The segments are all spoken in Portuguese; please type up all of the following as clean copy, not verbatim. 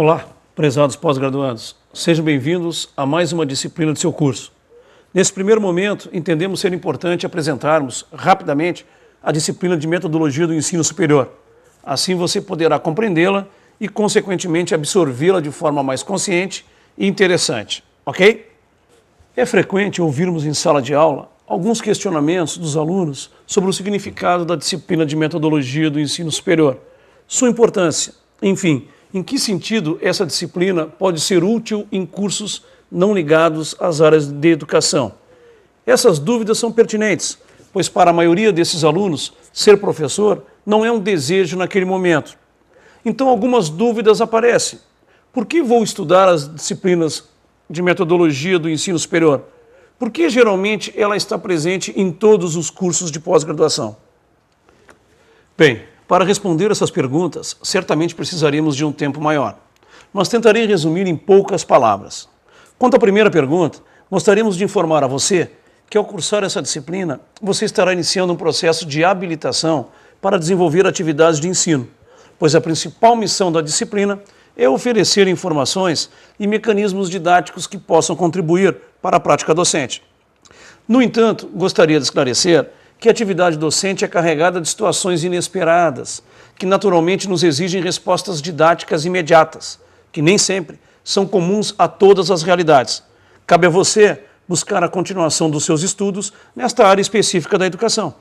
Olá, prezados pós-graduados. Sejam bem-vindos a mais uma disciplina do seu curso. Nesse primeiro momento, entendemos ser importante apresentarmos rapidamente a disciplina de Metodologia do Ensino Superior. Assim você poderá compreendê-la e, consequentemente, absorvê-la de forma mais consciente e interessante, ok? É frequente ouvirmos em sala de aula alguns questionamentos dos alunos sobre o significado da disciplina de Metodologia do Ensino Superior, sua importância, enfim, em que sentido essa disciplina pode ser útil em cursos não ligados às áreas de educação. Essas dúvidas são pertinentes, pois para a maioria desses alunos, ser professor não é um desejo naquele momento. Então algumas dúvidas aparecem. Por que vou estudar as disciplinas de Metodologia do Ensino Superior? Por que geralmente ela está presente em todos os cursos de pós-graduação? Bem, para responder essas perguntas, certamente precisaremos de um tempo maior, mas tentarei resumir em poucas palavras. Quanto à primeira pergunta, gostaríamos de informar a você que ao cursar essa disciplina, você estará iniciando um processo de habilitação para desenvolver atividades de ensino, pois a principal missão da disciplina é oferecer informações e mecanismos didáticos que possam contribuir para a prática docente. No entanto, gostaria de esclarecer que a atividade docente é carregada de situações inesperadas, que naturalmente nos exigem respostas didáticas imediatas, que nem sempre são comuns a todas as realidades. Cabe a você buscar a continuação dos seus estudos nesta área específica da educação.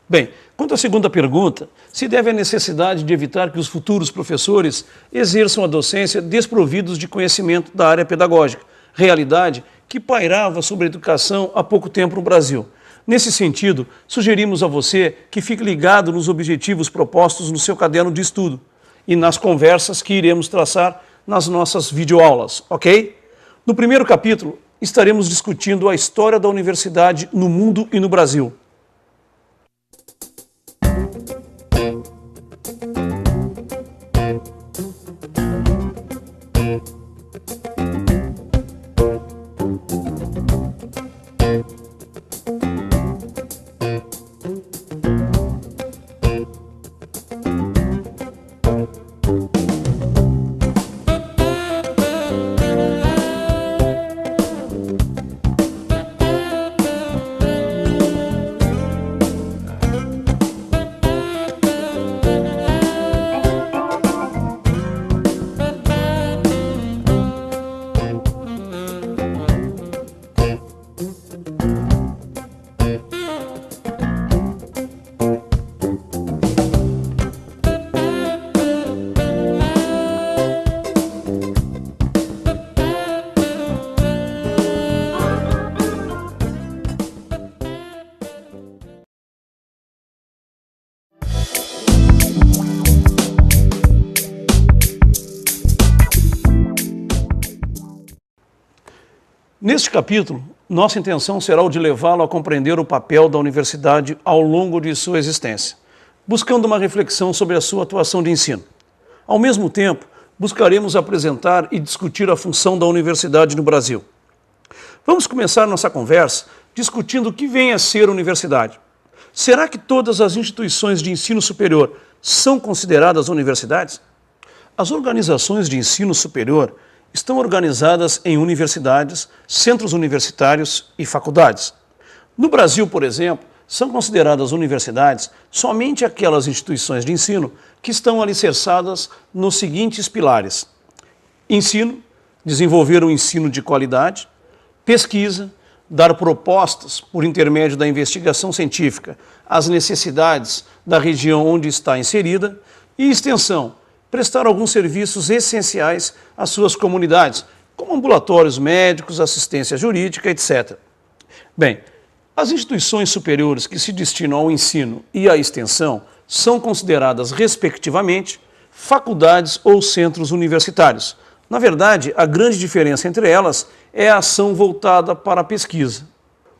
Bem, quanto à segunda pergunta, se deve à necessidade de evitar que os futuros professores exerçam a docência desprovidos de conhecimento da área pedagógica, realidade que pairava sobre a educação há pouco tempo no Brasil. Nesse sentido, sugerimos a você que fique ligado nos objetivos propostos no seu caderno de estudo e nas conversas que iremos traçar nas nossas videoaulas, ok? No primeiro capítulo, estaremos discutindo a história da universidade no mundo e no Brasil. Neste capítulo, nossa intenção será o de levá-lo a compreender o papel da universidade ao longo de sua existência, buscando uma reflexão sobre a sua atuação de ensino. Ao mesmo tempo, buscaremos apresentar e discutir a função da universidade no Brasil. Vamos começar nossa conversa discutindo o que vem a ser a universidade. Será que todas as instituições de ensino superior são consideradas universidades? As organizações de ensino superior estão organizadas em universidades, centros universitários e faculdades. No Brasil, por exemplo, são consideradas universidades somente aquelas instituições de ensino que estão alicerçadas nos seguintes pilares: ensino, desenvolver um ensino de qualidade; pesquisa, dar propostas por intermédio da investigação científica às necessidades da região onde está inserida; e extensão, prestar alguns serviços essenciais às suas comunidades, como ambulatórios médicos, assistência jurídica, etc. Bem, as instituições superiores que se destinam ao ensino e à extensão são consideradas, respectivamente, faculdades ou centros universitários. Na verdade, a grande diferença entre elas é a ação voltada para a pesquisa.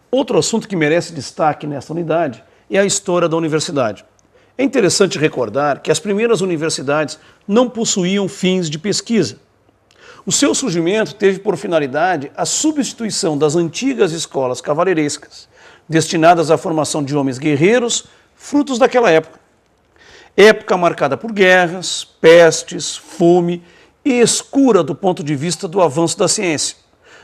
Outro assunto que merece destaque nesta unidade é a história da universidade. É interessante recordar que as primeiras universidades não possuíam fins de pesquisa. O seu surgimento teve por finalidade a substituição das antigas escolas cavaleirescas, destinadas à formação de homens guerreiros, frutos daquela época. Época marcada por guerras, pestes, fome e escura do ponto de vista do avanço da ciência.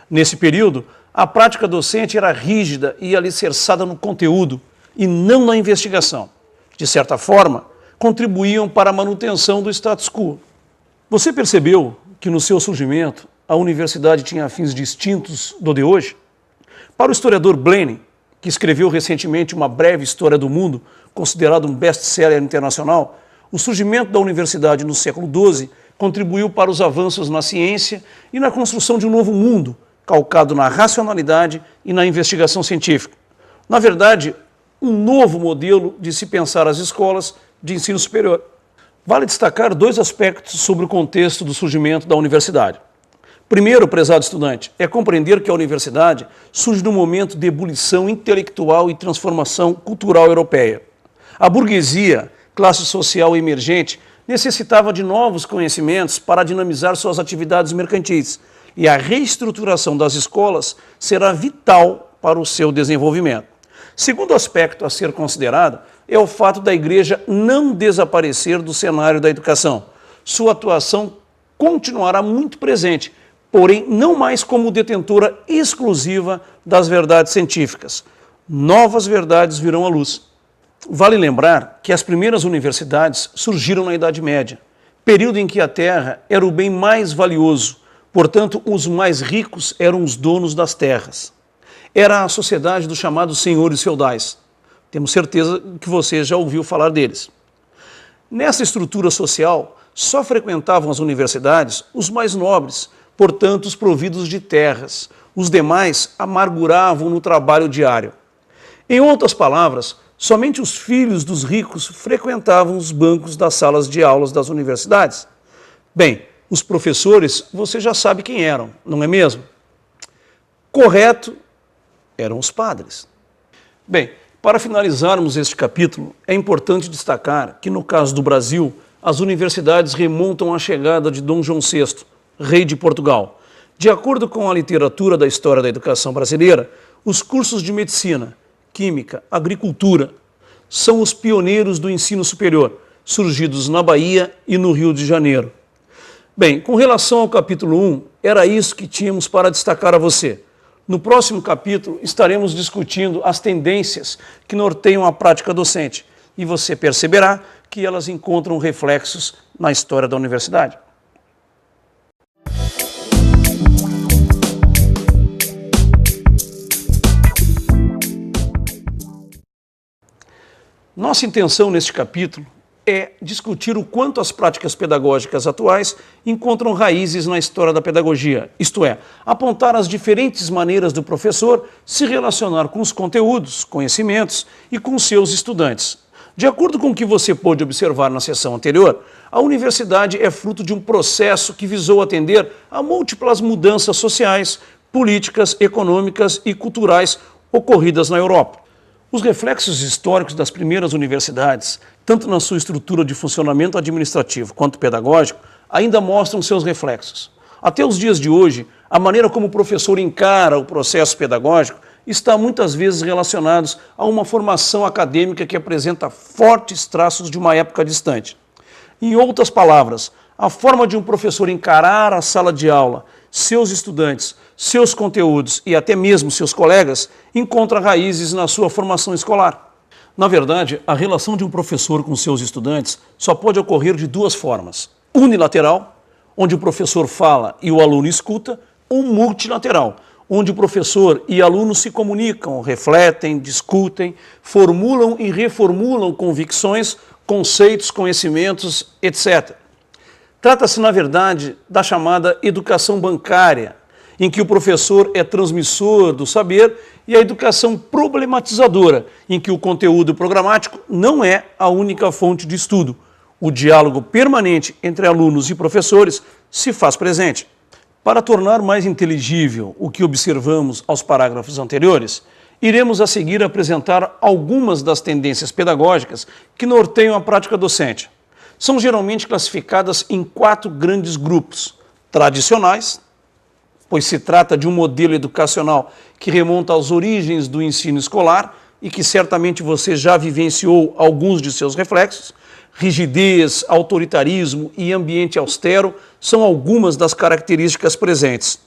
Nesse período, a prática docente era rígida e alicerçada no conteúdo e não na investigação. De certa forma, contribuíam para a manutenção do status quo. Você percebeu que no seu surgimento a universidade tinha fins distintos do de hoje? Para o historiador Blaine, que escreveu recentemente uma breve história do mundo, considerado um best-seller internacional, o surgimento da universidade no século XII contribuiu para os avanços na ciência e na construção de um novo mundo, calcado na racionalidade e na investigação científica. Na verdade, um novo modelo de se pensar as escolas de ensino superior. Vale destacar dois aspectos sobre o contexto do surgimento da universidade. Primeiro, prezado estudante, é compreender que a universidade surge num momento de ebulição intelectual e transformação cultural europeia. A burguesia, classe social emergente, necessitava de novos conhecimentos para dinamizar suas atividades mercantis, e a reestruturação das escolas será vital para o seu desenvolvimento. Segundo aspecto a ser considerado é o fato da Igreja não desaparecer do cenário da educação. Sua atuação continuará muito presente, porém não mais como detentora exclusiva das verdades científicas. Novas verdades virão à luz. Vale lembrar que as primeiras universidades surgiram na Idade Média, período em que a terra era o bem mais valioso, portanto, os mais ricos eram os donos das terras. Era a sociedade dos chamados senhores feudais. Temos certeza que você já ouviu falar deles. Nessa estrutura social, só frequentavam as universidades os mais nobres, portanto, os providos de terras. Os demais amarguravam no trabalho diário. Em outras palavras, somente os filhos dos ricos frequentavam os bancos das salas de aulas das universidades. Bem, os professores, você já sabe quem eram, não é mesmo? Correto, eram os padres. Bem, para finalizarmos este capítulo, é importante destacar que, no caso do Brasil, as universidades remontam à chegada de Dom João VI, rei de Portugal. De acordo com a literatura da história da educação brasileira, os cursos de medicina, química, agricultura são os pioneiros do ensino superior, surgidos na Bahia e no Rio de Janeiro. Bem, com relação ao capítulo 1, era isso que tínhamos para destacar a você. No próximo capítulo, estaremos discutindo as tendências que norteiam a prática docente e você perceberá que elas encontram reflexos na história da universidade. Nossa intenção neste capítulo é discutir o quanto as práticas pedagógicas atuais encontram raízes na história da pedagogia, isto é, apontar as diferentes maneiras do professor se relacionar com os conteúdos, conhecimentos e com seus estudantes. De acordo com o que você pôde observar na sessão anterior, a universidade é fruto de um processo que visou atender a múltiplas mudanças sociais, políticas, econômicas e culturais ocorridas na Europa. Os reflexos históricos das primeiras universidades, tanto na sua estrutura de funcionamento administrativo quanto pedagógico, ainda mostram seus reflexos. Até os dias de hoje, a maneira como o professor encara o processo pedagógico está muitas vezes relacionado a uma formação acadêmica que apresenta fortes traços de uma época distante. Em outras palavras, a forma de um professor encarar a sala de aula, seus estudantes, seus conteúdos e até mesmo seus colegas encontra raízes na sua formação escolar. Na verdade, a relação de um professor com seus estudantes só pode ocorrer de duas formas: unilateral, onde o professor fala e o aluno escuta, ou multilateral, onde o professor e aluno se comunicam, refletem, discutem, formulam e reformulam convicções, conceitos, conhecimentos, etc. Trata-se, na verdade, da chamada educação bancária, em que o professor é transmissor do saber, e a educação problematizadora, em que o conteúdo programático não é a única fonte de estudo. O diálogo permanente entre alunos e professores se faz presente. Para tornar mais inteligível o que observamos aos parágrafos anteriores, iremos a seguir apresentar algumas das tendências pedagógicas que norteiam a prática docente. São geralmente classificadas em 4 grandes grupos: tradicionais, pois se trata de um modelo educacional que remonta às origens do ensino escolar e que certamente você já vivenciou alguns de seus reflexos; Rigidez, autoritarismo e ambiente austero são algumas das características presentes.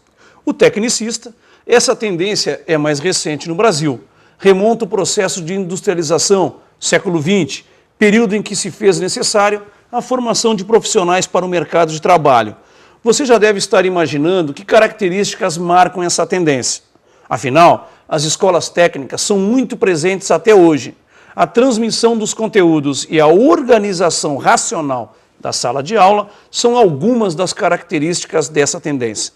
O tecnicista, essa tendência é mais recente no Brasil. Remonta o processo de industrialização, século XX, período em que se fez necessário a formação de profissionais para o mercado de trabalho. Você já deve estar imaginando que características marcam essa tendência. Afinal, as escolas técnicas são muito presentes até hoje. A transmissão dos conteúdos e a organização racional da sala de aula são algumas das características dessa tendência.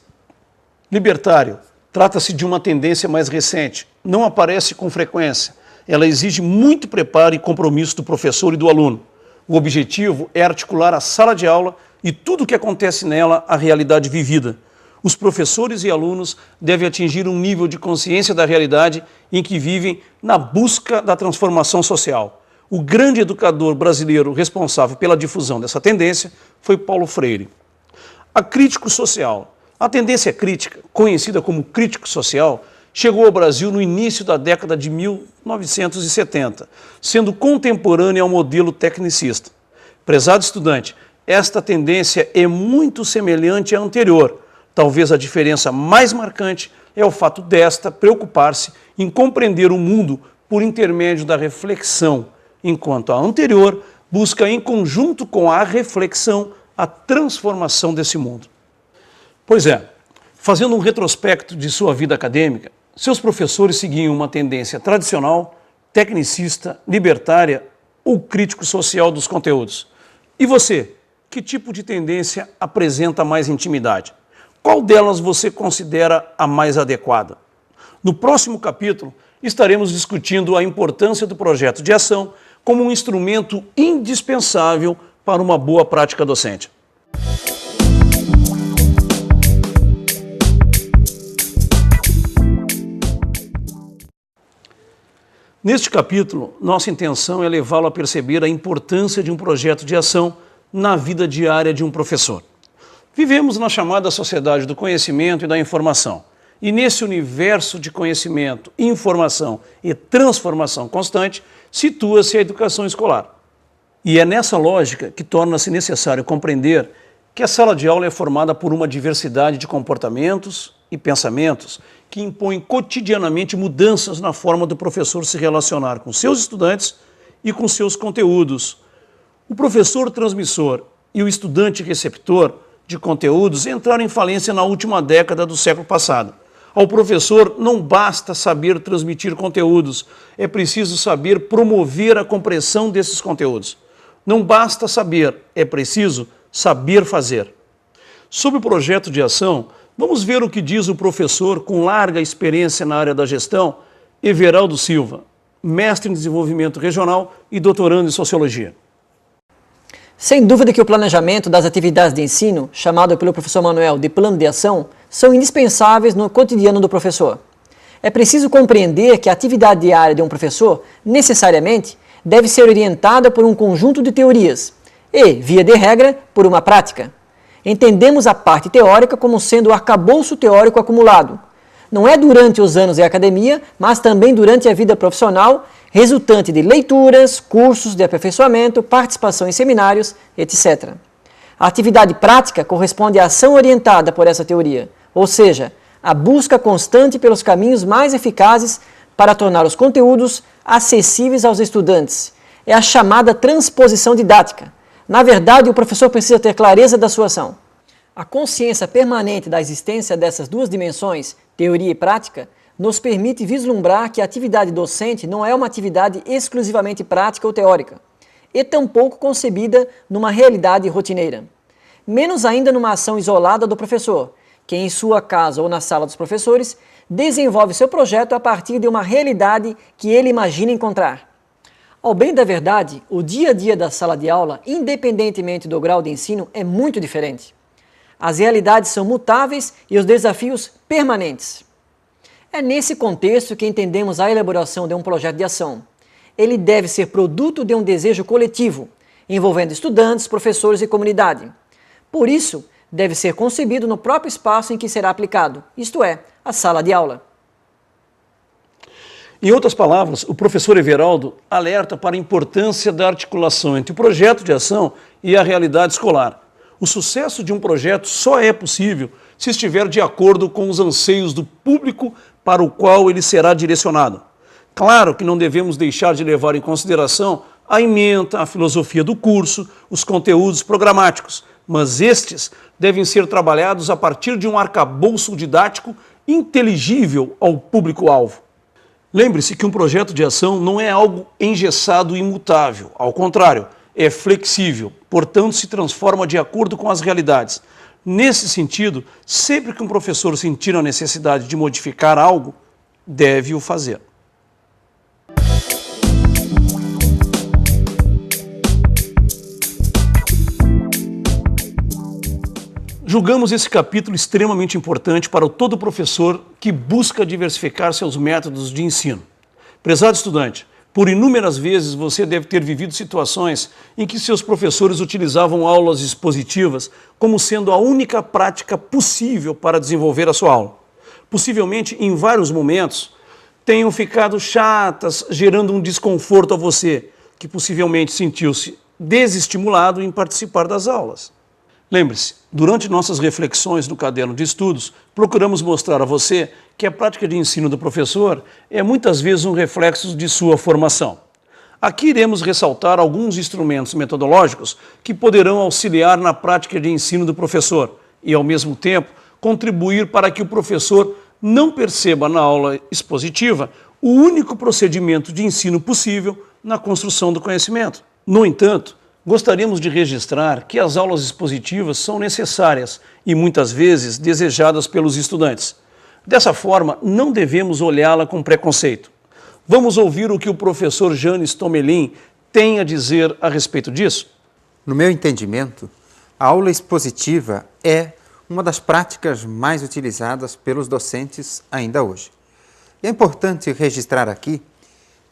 Libertário. Trata-se de uma tendência mais recente, não aparece com frequência. Ela exige muito preparo e compromisso do professor e do aluno. O objetivo é articular a sala de aula e tudo o que acontece nela à realidade vivida. Os professores e alunos devem atingir um nível de consciência da realidade em que vivem na busca da transformação social. O grande educador brasileiro responsável pela difusão dessa tendência foi Paulo Freire. A crítico social. A tendência crítica, conhecida como crítico social, chegou ao Brasil no início da década de 1970, sendo contemporânea ao modelo tecnicista. Prezado estudante, esta tendência é muito semelhante à anterior. Talvez a diferença mais marcante é o fato desta preocupar-se em compreender o mundo por intermédio da reflexão, enquanto a anterior busca, em conjunto com a reflexão, a transformação desse mundo. Pois é, fazendo um retrospecto de sua vida acadêmica, seus professores seguiam uma tendência tradicional, tecnicista, libertária ou crítico social dos conteúdos. E você, que tipo de tendência apresenta mais intimidade? Qual delas você considera a mais adequada? No próximo capítulo, estaremos discutindo a importância do projeto de ação como um instrumento indispensável para uma boa prática docente. Neste capítulo, nossa intenção é levá-lo a perceber a importância de um projeto de ação na vida diária de um professor. Vivemos na chamada sociedade do conhecimento e da informação. E nesse universo de conhecimento, informação e transformação constante, situa-se a educação escolar. E é nessa lógica que torna-se necessário compreender que a sala de aula é formada por uma diversidade de comportamentos e pensamentos que impõem cotidianamente mudanças na forma do professor se relacionar com seus estudantes e com seus conteúdos. O professor transmissor e o estudante receptor de conteúdos entraram em falência na última década do século passado. Ao professor não basta saber transmitir conteúdos, é preciso saber promover a compreensão desses conteúdos. Não basta saber, é preciso saber fazer. Sobre o projeto de ação, vamos ver o que diz o professor com larga experiência na área da gestão, Everaldo Silva, mestre em desenvolvimento regional e doutorando em sociologia. Sem dúvida que o planejamento das atividades de ensino, chamado pelo professor Manuel de plano de ação, são indispensáveis no cotidiano do professor. É preciso compreender que a atividade diária de um professor, necessariamente, deve ser orientada por um conjunto de teorias e, via de regra, por uma prática. Entendemos a parte teórica como sendo o arcabouço teórico acumulado. Não é durante os anos de academia, mas também durante a vida profissional, resultante de leituras, cursos de aperfeiçoamento, participação em seminários, etc. A atividade prática corresponde à ação orientada por essa teoria, ou seja, a busca constante pelos caminhos mais eficazes para tornar os conteúdos acessíveis aos estudantes. É a chamada transposição didática. Na verdade, o professor precisa ter clareza da sua ação. A consciência permanente da existência dessas duas dimensões, teoria e prática, nos permite vislumbrar que a atividade docente não é uma atividade exclusivamente prática ou teórica, e tampouco concebida numa realidade rotineira. Menos ainda numa ação isolada do professor, que em sua casa ou na sala dos professores, desenvolve seu projeto a partir de uma realidade que ele imagina encontrar. Ao bem da verdade, o dia a dia da sala de aula, independentemente do grau de ensino, é muito diferente. As realidades são mutáveis e os desafios permanentes. É nesse contexto que entendemos a elaboração de um projeto de ação. Ele deve ser produto de um desejo coletivo, envolvendo estudantes, professores e comunidade. Por isso, deve ser concebido no próprio espaço em que será aplicado, isto é, a sala de aula. Em outras palavras, o professor Everaldo alerta para a importância da articulação entre o projeto de ação e a realidade escolar. O sucesso de um projeto só é possível se estiver de acordo com os anseios do público para o qual ele será direcionado. Claro que não devemos deixar de levar em consideração a ementa, a filosofia do curso, os conteúdos programáticos, mas estes devem ser trabalhados a partir de um arcabouço didático inteligível ao público-alvo. Lembre-se que um projeto de ação não é algo engessado e imutável, ao contrário, é flexível, portanto se transforma de acordo com as realidades. Nesse sentido, sempre que um professor sentir a necessidade de modificar algo, deve o fazer. Julgamos esse capítulo extremamente importante para todo professor que busca diversificar seus métodos de ensino. Prezado estudante, por inúmeras vezes você deve ter vivido situações em que seus professores utilizavam aulas expositivas como sendo a única prática possível para desenvolver a sua aula. Possivelmente, em vários momentos, tenham ficado chatas, gerando um desconforto a você, que possivelmente sentiu-se desestimulado em participar das aulas. Lembre-se, durante nossas reflexões no caderno de estudos, procuramos mostrar a você que a prática de ensino do professor é muitas vezes um reflexo de sua formação. Aqui iremos ressaltar alguns instrumentos metodológicos que poderão auxiliar na prática de ensino do professor e, ao mesmo tempo, contribuir para que o professor não perceba na aula expositiva o único procedimento de ensino possível na construção do conhecimento. No entanto, gostaríamos de registrar que as aulas expositivas são necessárias e muitas vezes desejadas pelos estudantes. Dessa forma, não devemos olhá-la com preconceito. Vamos ouvir o que o professor Janes Tomelin tem a dizer a respeito disso? No meu entendimento, a aula expositiva é uma das práticas mais utilizadas pelos docentes ainda hoje. E é importante registrar aqui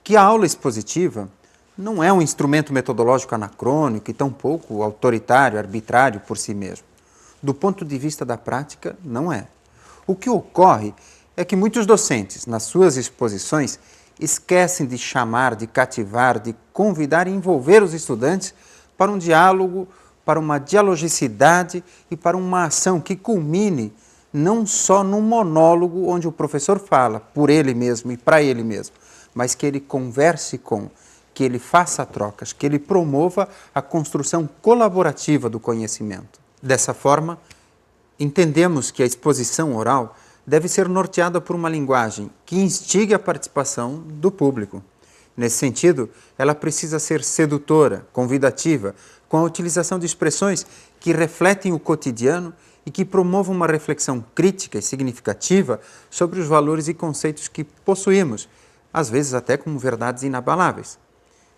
que a aula expositiva não é um instrumento metodológico anacrônico e tampouco autoritário, arbitrário por si mesmo. Do ponto de vista da prática, não é. O que ocorre é que muitos docentes, nas suas exposições, esquecem de chamar, de cativar, de convidar e envolver os estudantes para um diálogo, para uma dialogicidade e para uma ação que culmine não só num monólogo onde o professor fala por ele mesmo e para ele mesmo, mas que ele converse com, que ele faça trocas, que ele promova a construção colaborativa do conhecimento. Dessa forma, entendemos que a exposição oral deve ser norteada por uma linguagem que instigue a participação do público. Nesse sentido, ela precisa ser sedutora, convidativa, com a utilização de expressões que refletem o cotidiano e que promovam uma reflexão crítica e significativa sobre os valores e conceitos que possuímos, às vezes até como verdades inabaláveis.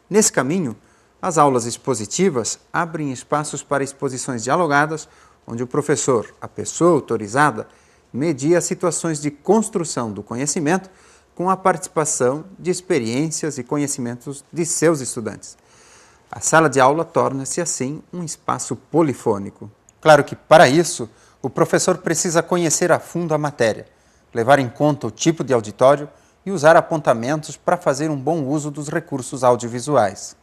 Nesse caminho, as aulas expositivas abrem espaços para exposições dialogadas, onde o professor, a pessoa autorizada, media situações de construção do conhecimento com a participação de experiências e conhecimentos de seus estudantes. A sala de aula torna-se, assim, um espaço polifônico. Claro que, para isso, o professor precisa conhecer a fundo a matéria, levar em conta o tipo de auditório e usar apontamentos para fazer um bom uso dos recursos audiovisuais.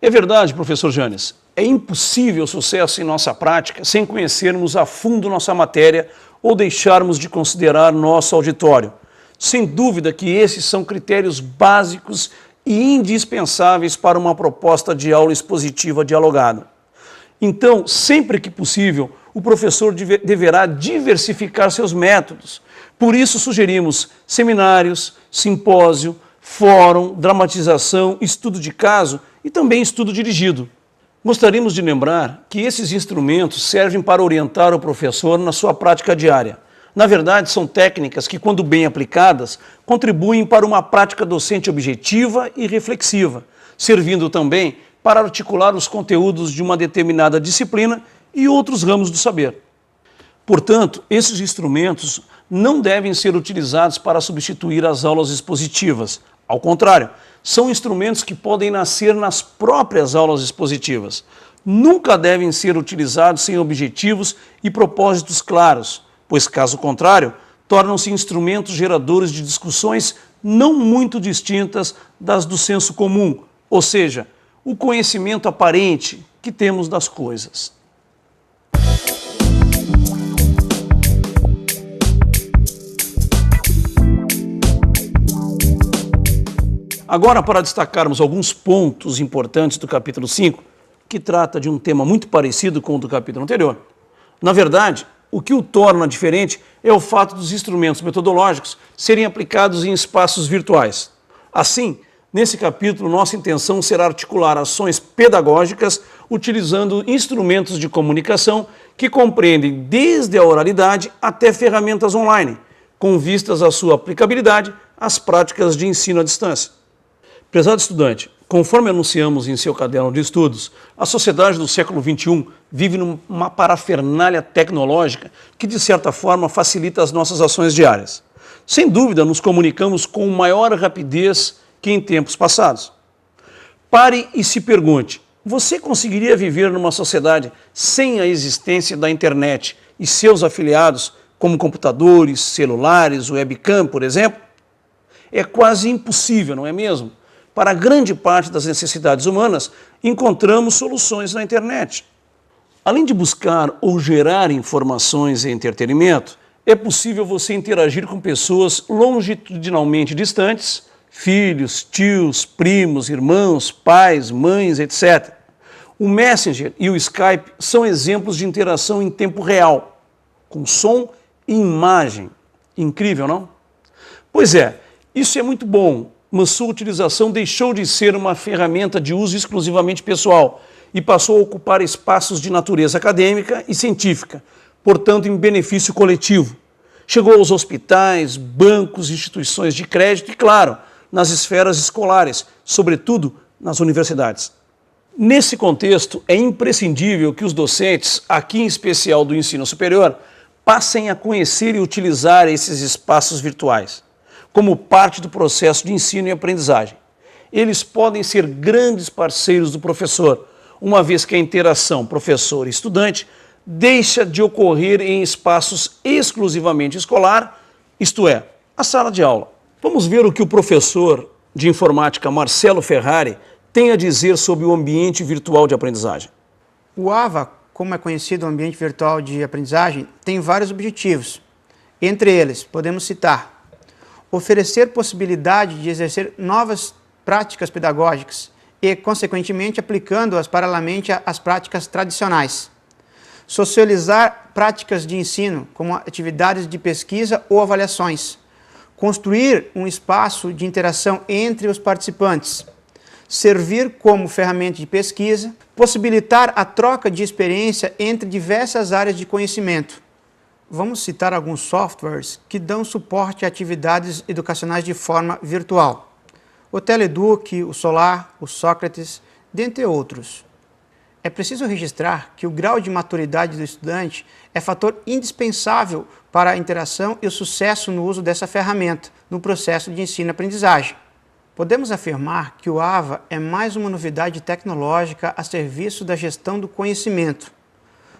É verdade, professor Janes. É impossível sucesso em nossa prática sem conhecermos a fundo nossa matéria ou deixarmos de considerar nosso auditório. Sem dúvida que esses são critérios básicos e indispensáveis para uma proposta de aula expositiva dialogada. Então, sempre que possível, o professor deverá diversificar seus métodos. Por isso, sugerimos seminários, simpósio, fórum, dramatização, estudo de caso e também estudo dirigido. Gostaríamos de lembrar que esses instrumentos servem para orientar o professor na sua prática diária. Na verdade, são técnicas que, quando bem aplicadas, contribuem para uma prática docente objetiva e reflexiva, servindo também para articular os conteúdos de uma determinada disciplina e outros ramos do saber. Portanto, esses instrumentos não devem ser utilizados para substituir as aulas expositivas. Ao contrário, são instrumentos que podem nascer nas próprias aulas expositivas. Nunca devem ser utilizados sem objetivos e propósitos claros, pois, caso contrário, tornam-se instrumentos geradores de discussões não muito distintas das do senso comum, ou seja, o conhecimento aparente que temos das coisas. Agora, para destacarmos alguns pontos importantes do capítulo 5, que trata de um tema muito parecido com o do capítulo anterior. Na verdade, o que o torna diferente é o fato dos instrumentos metodológicos serem aplicados em espaços virtuais. Assim, nesse capítulo, nossa intenção será articular ações pedagógicas utilizando instrumentos de comunicação que compreendem desde a oralidade até ferramentas online, com vistas à sua aplicabilidade às práticas de ensino à distância. Prezado estudante, conforme anunciamos em seu caderno de estudos, a sociedade do século XXI vive numa parafernália tecnológica que, de certa forma, facilita as nossas ações diárias. Sem dúvida, nos comunicamos com maior rapidez que em tempos passados. Pare e se pergunte, você conseguiria viver numa sociedade sem a existência da internet e seus afiliados, como computadores, celulares, webcam, por exemplo? É quase impossível, não é mesmo? Para grande parte das necessidades humanas, encontramos soluções na internet. Além de buscar ou gerar informações e entretenimento, é possível você interagir com pessoas longitudinalmente distantes, filhos, tios, primos, irmãos, pais, mães, etc. O Messenger e o Skype são exemplos de interação em tempo real, com som e imagem. Incrível, não? Pois é, isso é muito bom, mas sua utilização deixou de ser uma ferramenta de uso exclusivamente pessoal e passou a ocupar espaços de natureza acadêmica e científica, portanto em benefício coletivo. Chegou aos hospitais, bancos, instituições de crédito e, claro, nas esferas escolares, sobretudo nas universidades. Nesse contexto, é imprescindível que os docentes, aqui em especial do ensino superior, passem a conhecer e utilizar esses espaços virtuais como parte do processo de ensino e aprendizagem. Eles podem ser grandes parceiros do professor, uma vez que a interação professor-estudante deixa de ocorrer em espaços exclusivamente escolar, isto é, a sala de aula. Vamos ver o que o professor de informática Marcelo Ferrari tem a dizer sobre o ambiente virtual de aprendizagem. O AVA, como é conhecido o ambiente virtual de aprendizagem, tem vários objetivos. Entre eles, podemos citar: oferecer possibilidade de exercer novas práticas pedagógicas e, consequentemente, aplicando-as paralelamente às práticas tradicionais. Socializar práticas de ensino, como atividades de pesquisa ou avaliações. Construir um espaço de interação entre os participantes. Servir como ferramenta de pesquisa. Possibilitar a troca de experiência entre diversas áreas de conhecimento. Vamos citar alguns softwares que dão suporte a atividades educacionais de forma virtual. O Teleduc, o Solar, o Sócrates, dentre outros. É preciso registrar que o grau de maturidade do estudante é fator indispensável para a interação e o sucesso no uso dessa ferramenta no processo de ensino-aprendizagem. Podemos afirmar que o AVA é mais uma novidade tecnológica a serviço da gestão do conhecimento.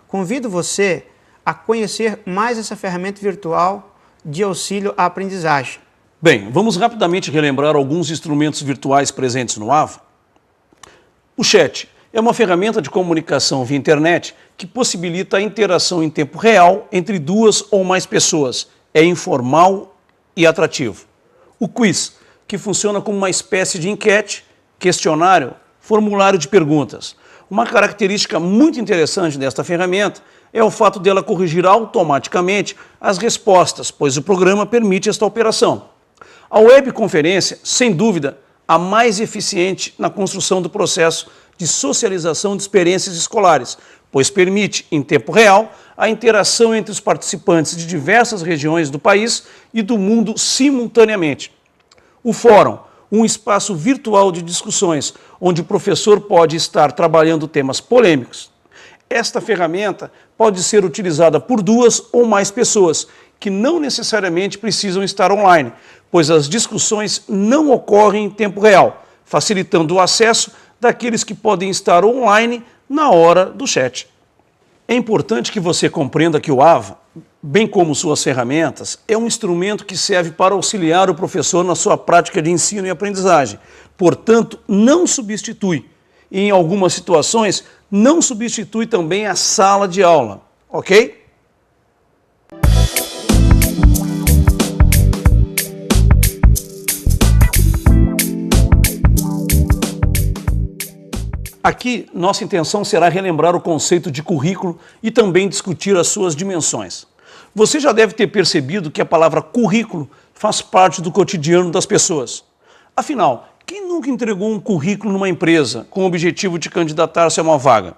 Convido você a conhecer mais essa ferramenta virtual de auxílio à aprendizagem. Bem, vamos rapidamente relembrar alguns instrumentos virtuais presentes no AVA. O chat é uma ferramenta de comunicação via internet que possibilita a interação em tempo real entre duas ou mais pessoas. É informal e atrativo. O quiz, que funciona como uma espécie de enquete, questionário, formulário de perguntas. Uma característica muito interessante desta ferramenta é o fato dela corrigir automaticamente as respostas, pois o programa permite esta operação. A webconferência, sem dúvida, a mais eficiente na construção do processo de socialização de experiências escolares, pois permite, em tempo real, a interação entre os participantes de diversas regiões do país e do mundo simultaneamente. O fórum, um espaço virtual de discussões, onde o professor pode estar trabalhando temas polêmicos. Esta ferramenta pode ser utilizada por duas ou mais pessoas, que não necessariamente precisam estar online, pois as discussões não ocorrem em tempo real, facilitando o acesso daqueles que podem estar online na hora do chat. É importante que você compreenda que o AVA, bem como suas ferramentas, é um instrumento que serve para auxiliar o professor na sua prática de ensino e aprendizagem. Portanto, não substitui. E em algumas situações, não substitui também a sala de aula, ok? Aqui, nossa intenção será relembrar o conceito de currículo e também discutir as suas dimensões. Você já deve ter percebido que a palavra currículo faz parte do cotidiano das pessoas. Afinal, quem nunca entregou um currículo numa empresa com o objetivo de candidatar-se a uma vaga?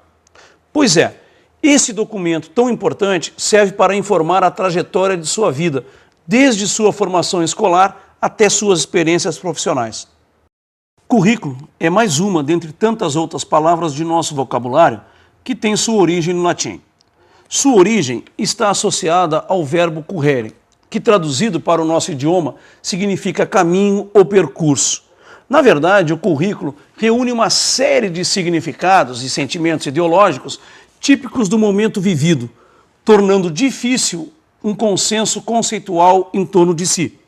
Pois é, esse documento tão importante serve para informar a trajetória de sua vida, desde sua formação escolar até suas experiências profissionais. Currículo é mais uma dentre tantas outras palavras de nosso vocabulário que tem sua origem no latim. Sua origem está associada ao verbo currere, que traduzido para o nosso idioma significa caminho ou percurso. Na verdade, o currículo reúne uma série de significados e sentimentos ideológicos típicos do momento vivido, tornando difícil um consenso conceitual em torno de si.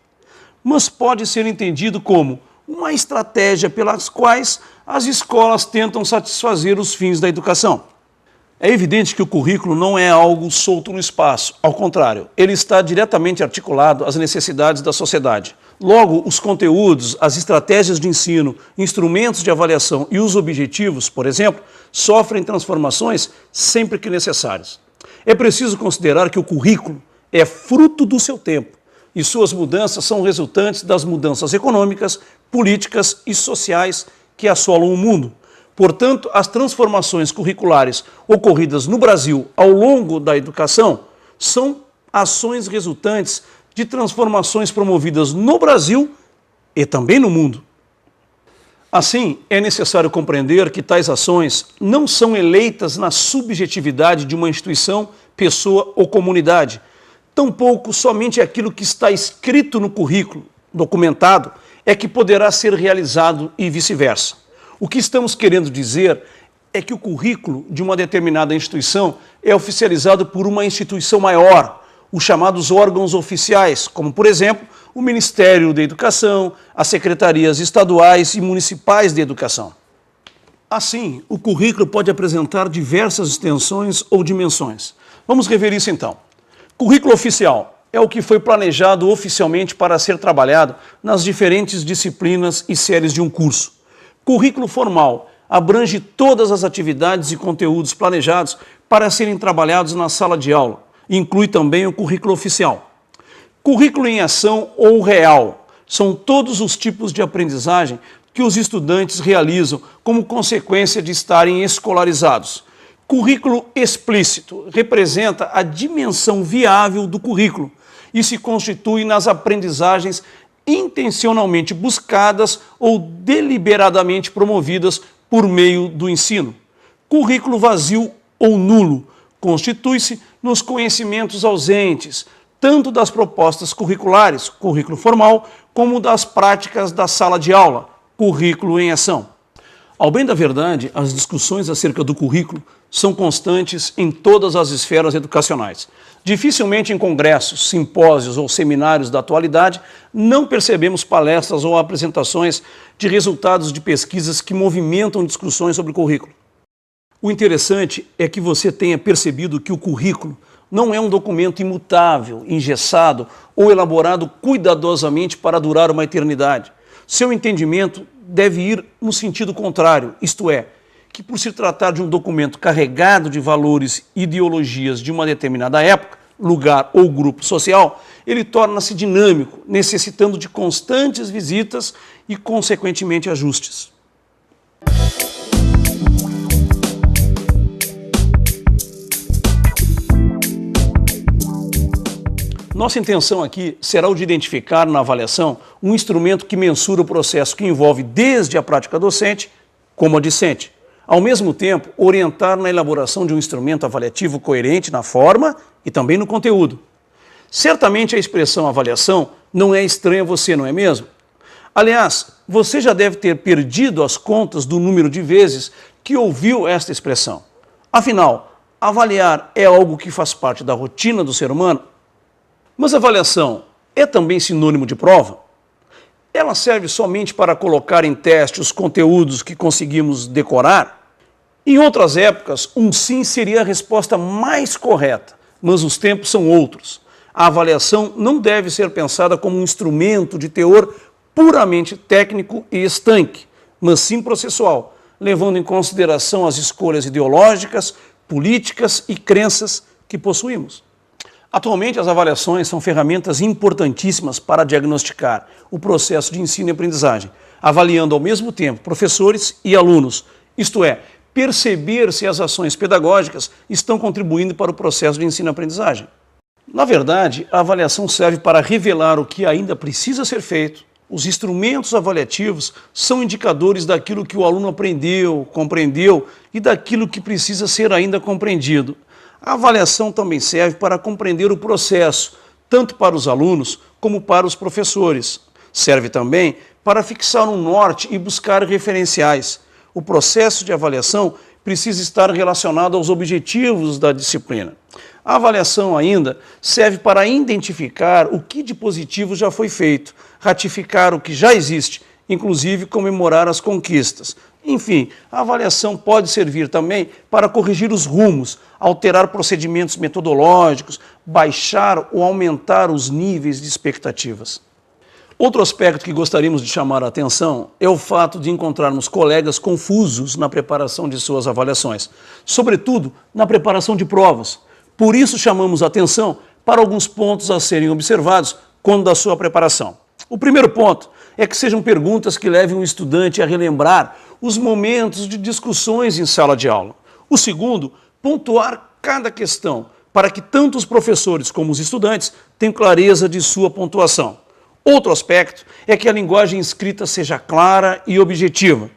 Mas pode ser entendido como uma estratégia pelas quais as escolas tentam satisfazer os fins da educação. É evidente que o currículo não é algo solto no espaço, ao contrário, ele está diretamente articulado às necessidades da sociedade. Logo, os conteúdos, as estratégias de ensino, instrumentos de avaliação e os objetivos, por exemplo, sofrem transformações sempre que necessárias. É preciso considerar que o currículo é fruto do seu tempo e suas mudanças são resultantes das mudanças econômicas, políticas e sociais que assolam o mundo. Portanto, as transformações curriculares ocorridas no Brasil ao longo da educação são ações resultantes de transformações promovidas no Brasil e também no mundo. Assim, é necessário compreender que tais ações não são eleitas na subjetividade de uma instituição, pessoa ou comunidade. Tampouco somente aquilo que está escrito no currículo, documentado, é que poderá ser realizado e vice-versa. O que estamos querendo dizer é que o currículo de uma determinada instituição é oficializado por uma instituição maior, os chamados órgãos oficiais, como, por exemplo, o Ministério da Educação, as secretarias estaduais e municipais de educação. Assim, o currículo pode apresentar diversas extensões ou dimensões. Vamos rever isso então. Currículo oficial é o que foi planejado oficialmente para ser trabalhado nas diferentes disciplinas e séries de um curso. Currículo formal abrange todas as atividades e conteúdos planejados para serem trabalhados na sala de aula. Inclui também o currículo oficial. Currículo em ação ou real são todos os tipos de aprendizagem que os estudantes realizam como consequência de estarem escolarizados. Currículo explícito representa a dimensão viável do currículo e se constitui nas aprendizagens intencionalmente buscadas ou deliberadamente promovidas por meio do ensino. Currículo vazio ou nulo constitui-se nos conhecimentos ausentes, tanto das propostas curriculares, currículo formal, como das práticas da sala de aula, currículo em ação. Ao bem da verdade, as discussões acerca do currículo são constantes em todas as esferas educacionais. Dificilmente em congressos, simpósios ou seminários da atualidade não percebemos palestras ou apresentações de resultados de pesquisas que movimentam discussões sobre currículo. O interessante é que você tenha percebido que o currículo não é um documento imutável, engessado ou elaborado cuidadosamente para durar uma eternidade. Seu entendimento deve ir no sentido contrário, isto é, que por se tratar de um documento carregado de valores e ideologias de uma determinada época, lugar ou grupo social, ele torna-se dinâmico, necessitando de constantes visitas e, consequentemente, ajustes. Nossa intenção aqui será o de identificar na avaliação um instrumento que mensura o processo que envolve desde a prática docente como a discente. Ao mesmo tempo, orientar na elaboração de um instrumento avaliativo coerente na forma e também no conteúdo. Certamente a expressão avaliação não é estranha a você, não é mesmo? Aliás, você já deve ter perdido as contas do número de vezes que ouviu esta expressão. Afinal, avaliar é algo que faz parte da rotina do ser humano? Mas avaliação é também sinônimo de prova? Ela serve somente para colocar em teste os conteúdos que conseguimos decorar? Em outras épocas, um sim seria a resposta mais correta, mas os tempos são outros. A avaliação não deve ser pensada como um instrumento de teor puramente técnico e estanque, mas sim processual, levando em consideração as escolhas ideológicas, políticas e crenças que possuímos. Atualmente, as avaliações são ferramentas importantíssimas para diagnosticar o processo de ensino e aprendizagem, avaliando ao mesmo tempo professores e alunos, isto é, perceber se as ações pedagógicas estão contribuindo para o processo de ensino e aprendizagem. Na verdade, a avaliação serve para revelar o que ainda precisa ser feito. Os instrumentos avaliativos são indicadores daquilo que o aluno aprendeu, compreendeu e daquilo que precisa ser ainda compreendido. A avaliação também serve para compreender o processo, tanto para os alunos como para os professores. Serve também para fixar um norte e buscar referenciais. O processo de avaliação precisa estar relacionado aos objetivos da disciplina. A avaliação ainda serve para identificar o que de positivo já foi feito, ratificar o que já existe, inclusive comemorar as conquistas. Enfim, a avaliação pode servir também para corrigir os rumos, alterar procedimentos metodológicos, baixar ou aumentar os níveis de expectativas. Outro aspecto que gostaríamos de chamar a atenção é o fato de encontrarmos colegas confusos na preparação de suas avaliações, sobretudo na preparação de provas. Por isso chamamos a atenção para alguns pontos a serem observados quando da sua preparação. O primeiro ponto é que sejam perguntas que levem o estudante a relembrar os momentos de discussões em sala de aula. O segundo, pontuar cada questão, para que tanto os professores como os estudantes tenham clareza de sua pontuação. Outro aspecto é que a linguagem escrita seja clara e objetiva.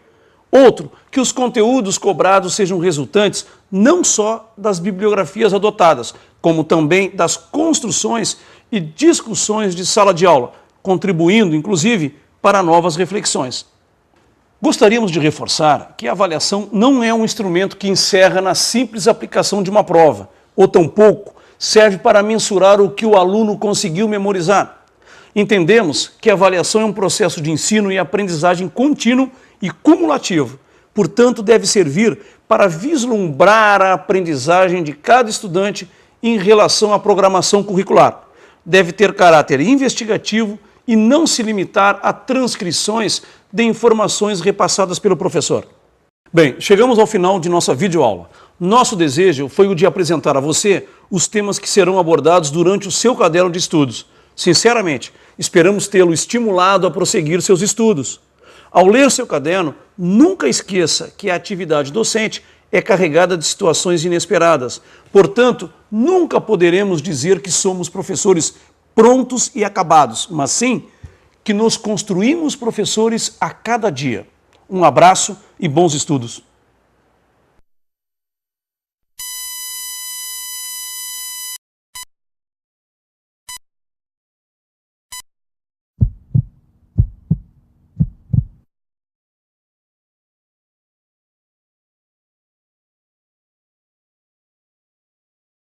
Outro, que os conteúdos cobrados sejam resultantes não só das bibliografias adotadas, como também das construções e discussões de sala de aula, contribuindo, inclusive, para novas reflexões. Gostaríamos de reforçar que a avaliação não é um instrumento que encerra na simples aplicação de uma prova, ou tampouco serve para mensurar o que o aluno conseguiu memorizar. Entendemos que a avaliação é um processo de ensino e aprendizagem contínuo e cumulativo, portanto, deve servir para vislumbrar a aprendizagem de cada estudante em relação à programação curricular. Deve ter caráter investigativo e não se limitar a transcrições de informações repassadas pelo professor. Bem, chegamos ao final de nossa videoaula. Nosso desejo foi o de apresentar a você os temas que serão abordados durante o seu caderno de estudos. Sinceramente, esperamos tê-lo estimulado a prosseguir seus estudos. Ao ler seu caderno, nunca esqueça que a atividade docente é carregada de situações inesperadas. Portanto, nunca poderemos dizer que somos professores prontos e acabados, mas sim que nos construímos professores a cada dia. Um abraço e bons estudos.